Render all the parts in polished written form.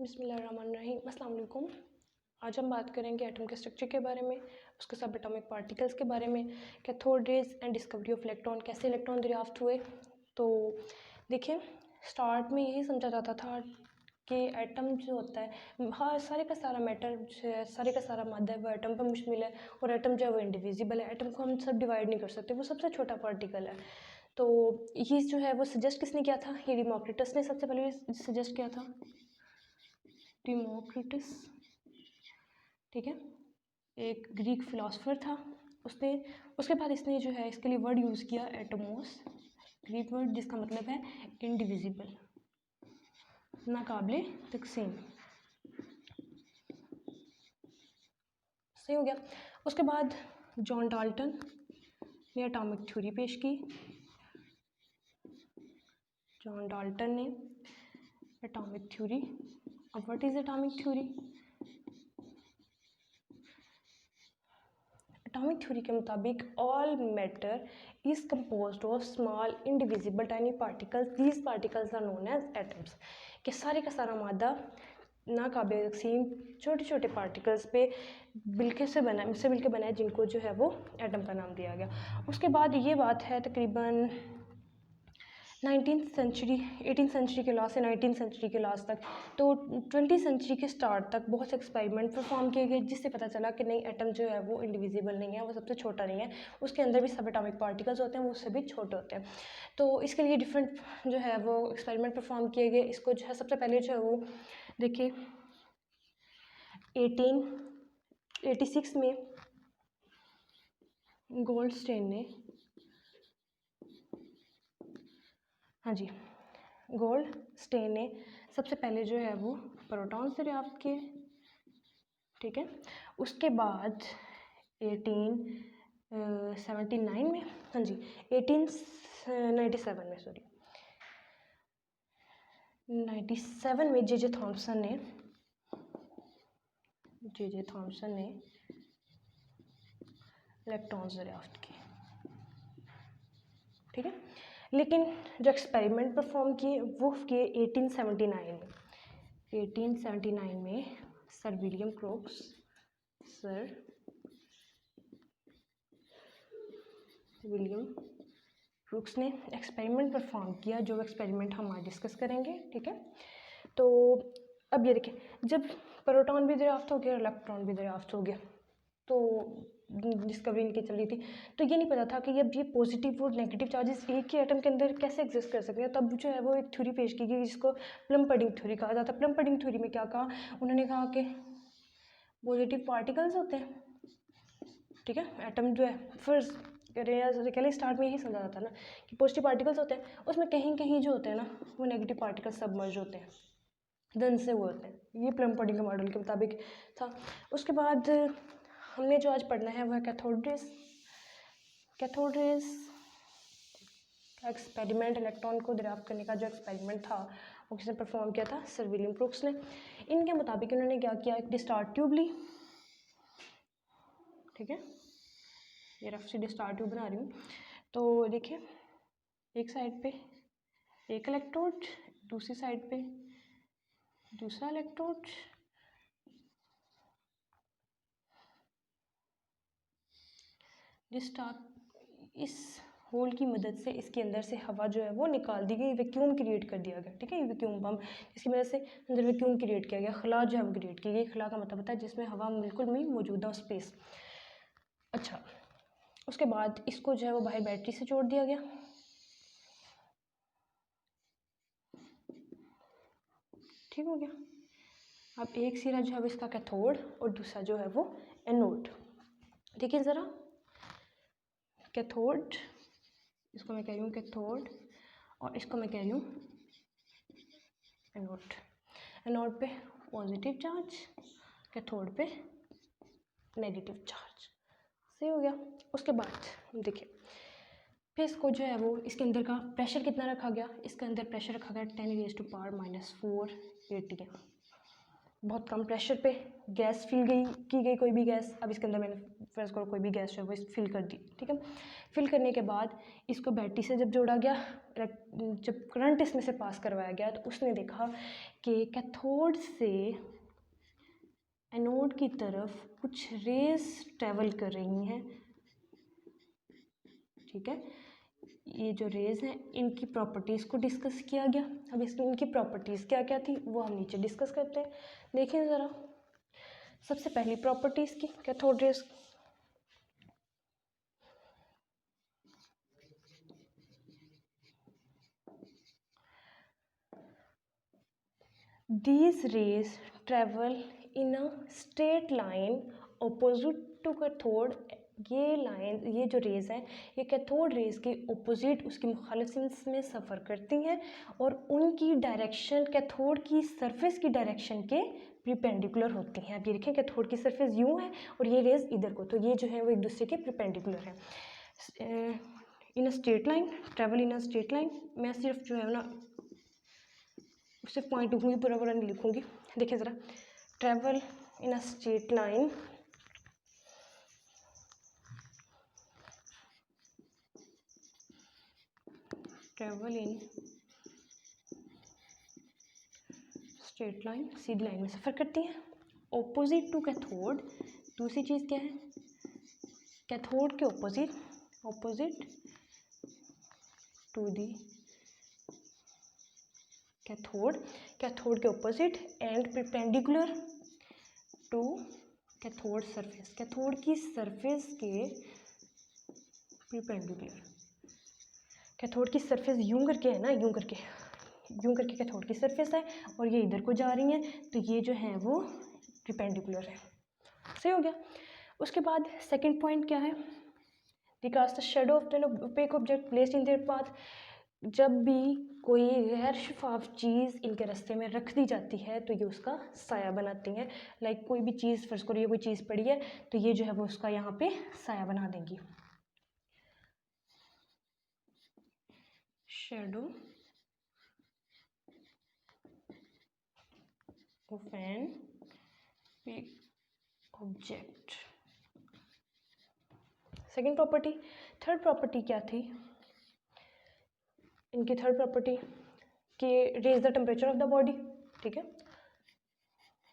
बिस्मिल्लाहिर्रहमानिर्रहीम। अस्सलाम वालेकुम। आज हम बात करेंगे एटम के स्ट्रक्चर के बारे में, उसके सब एटॉमिक पार्टिकल्स के बारे में, cathode rays and discovery of electron, कैसे इलेक्ट्रॉन दरियाफ्त हुए। तो देखिए, स्टार्ट में यही समझा जाता था कि एटम जो होता है, हाँ, सारे का सारा मैटर जो है, सारे का सारा मादा है वो एटम पर मुश्तमिल है, और एटम जो है वो इंडिविजिबल है। एटम को हम सब डिवाइड नहीं कर सकते, वो सबसे छोटा पार्टिकल है। तो ये जो है वो सजेस्ट किसने किया था? ये डेमोक्रिटस ने सबसे पहले सजेस्ट किया था, डेमोक्रिटस, ठीक है, एक ग्रीक फिलोसफर था। उसने उसके बाद इसने जो है इसके लिए वर्ड यूज़ किया एटोमोस, ग्रीक वर्ड जिसका मतलब है इंडिविजिबल, नाकाबिले तकसीम। सही हो गया। उसके बाद जॉन डाल्टन ने एटॉमिक थ्योरी पेश की। जॉन डाल्टन ने एटॉमिक थ्योरी। अब what is atomic theory? Atomic theory के मुताबिक all matter is composed of small indivisible tiny particles, these particles are known as atoms. कि सारे का सारा मादा नाकाबिल तक़सीम छोटे छोटे पार्टिकल्स पे मिलके बना है, जिनको जो है वो एटम का नाम दिया गया। उसके बाद ये बात है तकरीबन 19th सेंचुरी, 18th सेंचुरी के लास्ट से 19th सेंचुरी के लास्ट तक, तो 20th सेंचुरी के स्टार्ट तक बहुत से एक्सपेरिमेंट परफॉर्म किए गए, जिससे पता चला कि नहीं, एटम जो है वो इंडिविजिबल नहीं है, वो सबसे छोटा नहीं है, उसके अंदर भी सब एटॉमिक पार्टिकल्स होते हैं, वो उससे भी छोटे होते हैं। तो इसके लिए डिफरेंट जो है वो एक्सपेरिमेंट परफॉर्म किए गए। इसको जो है सबसे पहले जो है वो देखिए 1886 में गोल्डस्टेन ने, हाँ जी, गोल्डस्टेन ने सबसे पहले जो है वो प्रोटॉन से दरियाफ्त किए, ठीक है। उसके बाद 1879 में, हाँ जी, 1897 में, सॉरी, 97 में जे थॉमसन ने इलेक्ट्रॉन्स दरियाफ्त किए, ठीक है। लेकिन जो एक्सपेरिमेंट परफॉर्म किए वो किए 1879 में सर विलियम क्रूक्स ने एक्सपेरिमेंट परफॉर्म किया, जो एक्सपेरिमेंट हम आज डिस्कस करेंगे, ठीक है। तो अब ये देखिए, जब प्रोटॉन भी दरियाफ्त हो गया, इलेक्ट्रॉन भी दरियाफ्त हो गया, तो डिस्कवरी इनकी चल रही थी, तो ये नहीं पता था कि अब ये पॉजिटिव और नेगेटिव चार्जेस एक ही एटम के अंदर कैसे एग्जिस्ट कर सकते हैं। तब जो है वो एक थ्योरी पेश की गई जिसको प्लम-पडिंग थ्योरी कहा जाता है। प्लम-पडिंग थ्योरी में क्या कहा उन्होंने? कहा कि पॉजिटिव पार्टिकल्स होते हैं, ठीक है, एटम जो है फर्स्ट पहले स्टार्ट में यही समझा जाता है ना कि पॉजिटिव पार्टिकल्स होते हैं, उसमें कहीं कहीं जो होते हैं ना वो नेगेटिव पार्टिकल्स सबमर्ज होते हैं, धन से वो होते हैं। ये प्लम-पडिंग के मॉडल के मुताबिक था। उसके बाद हमने जो आज पढ़ना है वह कैथोड रेज का एक्सपेरिमेंट, इलेक्ट्रॉन को दरियाफ्त करने का जो एक्सपेरिमेंट था वो किसने परफॉर्म किया था? सर विलियम क्रूक्स ने। इनके मुताबिक उन्होंने क्या किया, एक डिस्चार्ज ट्यूब ली, ठीक है, ये रफ सी डिस्चार्ज ट्यूब बना रही हूँ। तो देखिए, एक साइड पे एक इलेक्ट्रोड, दूसरी साइड पे दूसरा इलेक्ट्रोड, इस होल की मदद से इसके अंदर से हवा जो है वो निकाल दी गई, वैक्यूम क्रिएट कर दिया गया, ठीक है, ये वैक्यूम पम्प, इसकी वजह से अंदर वैक्यूम क्रिएट किया गया, खला जो है वो क्रिएट की गई। खला का मतलब होता है जिसमें हवा बिल्कुल भी मौजूद हो, स्पेस। अच्छा, उसके बाद इसको जो है वो बाहर बैटरी से जोड़ दिया गया, ठीक हो गया। अब एक सिरा जो है वो इसका कैथोड और दूसरा जो है वो एनोड। देखिए ज़रा, कैथोड, इसको मैं कह रही हूँ कैथोड और इसको मैं कह रही हूँ एनोड। एनोड पे पॉजिटिव चार्ज, कैथोड पे नेगेटिव चार्ज। सही हो गया। उसके बाद देखिए, फिर इसको जो है वो इसके अंदर का प्रेशर कितना रखा गया? इसके अंदर प्रेशर रखा गया 10⁻⁻⁴ atm, बहुत कम प्रेशर पे गैस की गई कोई भी गैस, अब इसके अंदर मैंने फर्ज करो कोई भी गैस जो है वो फिल कर दी, ठीक है। फिल करने के बाद इसको बैटरी से जब जोड़ा गया, जब करंट इसमें से पास करवाया गया, तो उसने देखा कि कैथोड से एनोड की तरफ कुछ रेज ट्रेवल कर रही हैं, ठीक है। ये जो रेज हैं इनकी प्रॉपर्टीज़ को डिस्कस किया गया। अब इसकी इनकी प्रॉपर्टीज़ क्या क्या थी वो हम नीचे डिस्कस करते हैं। देखिए ज़रा, सबसे पहली प्रॉपर्टीज़ की cathode rays, these rays travel in a straight line opposite to cathode। ये लाइन, ये जो रेज़ हैं ये कैथोड रेज़ के ओपोजिट, उसकी मुखालिफ में सफ़र करती हैं और उनकी डायरेक्शन कैथोड की सरफेस की डायरेक्शन के परपेंडिकुलर होती हैं। अब ये देखें कैथोड की सरफेस यूँ है और ये रेज़ इधर को, तो ये जो है वो एक दूसरे के परपेंडिकुलर है। In a straight line, travel in a straight line, मैं सिर्फ जो है ना सिर्फ पॉइंट लिखूँगी, पूरा पूरा नहीं लिखूँगी। देखिए ज़रा, travel in a straight line, travel in straight line, Sidhi line में सफ़र करती हैं। ऑपोजिट टू कैथोड, दूसरी चीज़ क्या है, कैथोड के opposite, opposite to the cathode, cathode के opposite end perpendicular to cathode surface, cathode की सरफेस के परपेंडिकुलर। कैथोड की सरफेस यूं करके है ना, यूं करके कैथोड की सरफेस है और ये इधर को जा रही हैं, तो ये जो है वो परपेंडिकुलर है। सही हो गया। उसके बाद सेकंड पॉइंट क्या है, the cast the shadow of an opaque object placed in their path. जब भी कोई गैर शफाफ चीज़ इनके रास्ते में रख दी जाती है तो ये उसका साया बनाती हैं। लाइक कोई भी चीज़, फर्ज करो ये कोई चीज़ पड़ी है तो ये जो है वो उसका यहाँ पे साया बना देंगी। Shadow of an opaque object. Second property. Third property क्या थी इनकी, थर्ड प्रॉपर्टी कि raise the temperature of the body, ठीक है,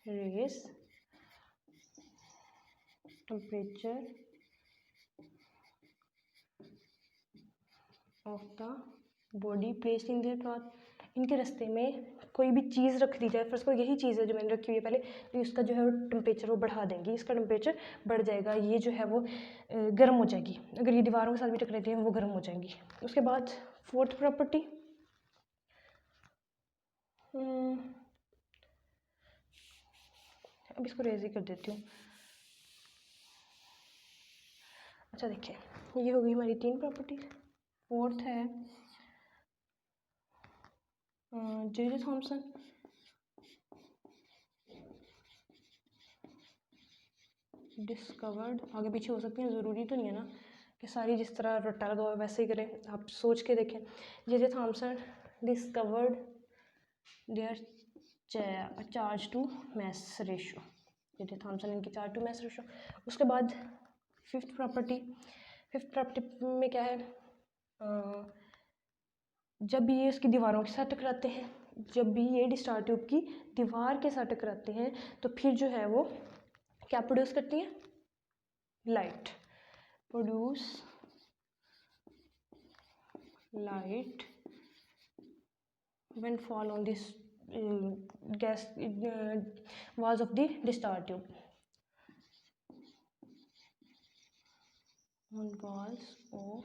raise temperature of the body placed in their path. इनके रास्ते में कोई भी चीज़ रख दी जाए, फर्स्ट को यही चीज़ है जो मैंने रखी हुई है पहले, तो इसका जो है वो टेम्परेचर वो बढ़ा देंगी, इसका टेम्परेचर बढ़ जाएगा, ये जो है वो गर्म हो जाएगी। अगर ये दीवारों के साथ भी टकराती हैं वो गर्म हो जाएंगी। उसके बाद फोर्थ प्रॉपर्टी, अब इसको रेज ही कर देती हूँ। अच्छा देखिए, ये हो गई हमारी तीन प्रॉपर्टी। फोर्थ है जे थॉमसन, डिस्कवर्ड, आगे पीछे हो सकती हैं, ज़रूरी तो नहीं है ना कि सारी जिस तरह रट्टा लगा हुआ वैसे ही करें, आप सोच के देखें। J Thomson discovered their charge to mass ratio, J Thomson इनकी चार्ज टू मैस रेशो। उसके बाद फिफ्थ प्रॉपर्टी में क्या है, जब भी ये उसकी दीवारों के साथ टकराते हैं, जब भी ये डिस्चार्ज ट्यूब की दीवार के साथ टकराते हैं तो फिर जो है वो क्या प्रोड्यूस करती हैं, light, produce light when fall on this gas walls of the discharge tube, on walls of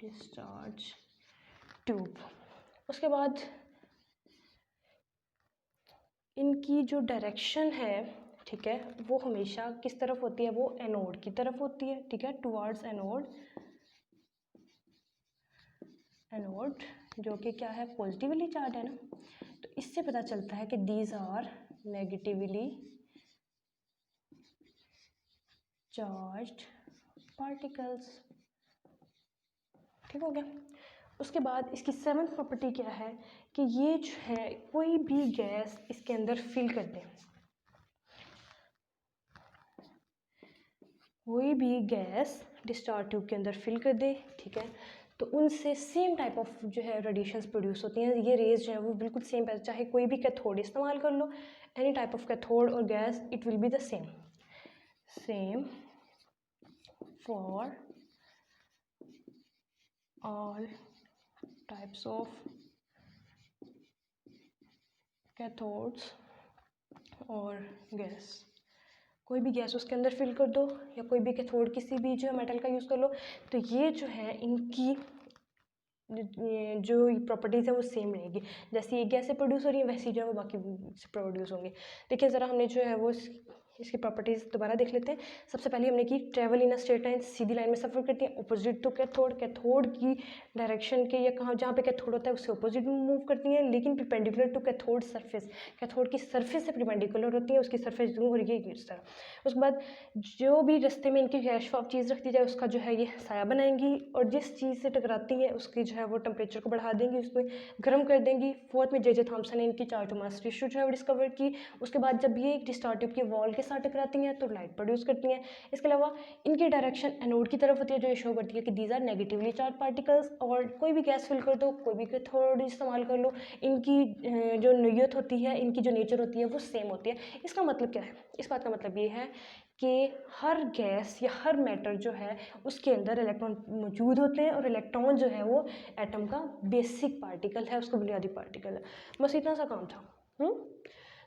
discharge tube। उसके बाद इनकी जो डायरेक्शन है, ठीक है, वो हमेशा किस तरफ होती है, वो एनोड की तरफ होती है, ठीक है, टुवर्ड्स एनोड, एनोड जो कि क्या है, पॉजिटिवली चार्ज है ना, तो इससे पता चलता है कि these are negatively charged particles. ठीक हो गया। उसके बाद इसकी 7th प्रॉपर्टी क्या है कि ये जो है कोई भी गैस इसके अंदर फिल कर दे, कोई भी गैस डिस्चार्ज ट्यूब के अंदर फिल कर दे, ठीक है, तो उनसे सेम टाइप ऑफ जो है रेडिएशंस प्रोड्यूस होती हैं। ये रेज जो है वो बिल्कुल सेम है, चाहे कोई भी कैथोड इस्तेमाल कर लो, एनी टाइप ऑफ कैथोड और gas, it will be the same for all types of cathodes और गैस। कोई भी गैस उसके अंदर फिल कर दो या कोई भी कैथोड किसी भी जो है मेटल का यूज़ कर लो, तो ये जो है इनकी जो प्रॉपर्टीज़ है वो सेम रहेगी। जैसे ये गैस से प्रोड्यूस हो रही है वैसी जो है वो बाकी से प्रोड्यूस होंगे। देखिए ज़रा हमने जो है वो इसकी प्रॉपर्टीज़ दोबारा देख लेते हैं। सबसे पहले हमने की travel in a straight line, Sidhi line में सफ़र करती है, अपोजिट टू कैथोड, कैथोड की डायरेक्शन के या कहाँ जहाँ पे कैथोड होता है उससे अपोजिट में मूव करती हैं, लेकिन perpendicular to cathode surface, cathode की सरफेस से परपेंडिकुलर होती है, उसकी सरफेस जो हो रही है इस तरह। उसके बाद जो भी रास्ते में इनकी गैस ऑफ चीज़ रखती जाए उसका जो है ये साया बनाएंगी, और जिस चीज़ से टकराती है उसकी जो है वो टेम्परेचर को बढ़ा देंगी, उसमें गर्म कर देंगी। फोर्थ में जे थॉम्सन ने इनकी चार्ज टू मास रेशियो जो है वो डिस्कवर की। उसके बाद जब ये एक डिस्चार्ज ट्यूब की वॉल के साथ टकराती हैं तो लाइट प्रोड्यूस करती हैं। इसके अलावा इनकी डायरेक्शन एनोड की तरफ होती है, जो ये शो करती है कि these are negatively charge particles. और कोई भी गैस फिल कर दो, कोई भी कैथोड इस्तेमाल कर लो, इनकी जो नोयत होती है, इनकी जो नेचर होती है वो सेम होती है। इसका मतलब क्या है? इस बात का मतलब ये है कि हर गैस या हर मैटर जो है उसके अंदर इलेक्ट्रॉन मौजूद होते हैं, और इलेक्ट्रॉन जो है वो एटम का बेसिक पार्टिकल है, उसका बुनियादी पार्टिकल है। बस इतना सा काम था।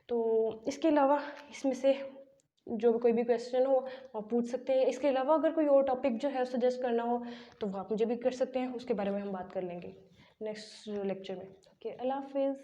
तो इसके अलावा इसमें से जो भी कोई भी क्वेश्चन हो आप पूछ सकते हैं। इसके अलावा अगर कोई और टॉपिक जो है सजेस्ट करना हो तो वो आप मुझे भी कर सकते हैं, उसके बारे में हम बात कर लेंगे नेक्स्ट लेक्चर में। ओके, अल्लाह हाफिज़।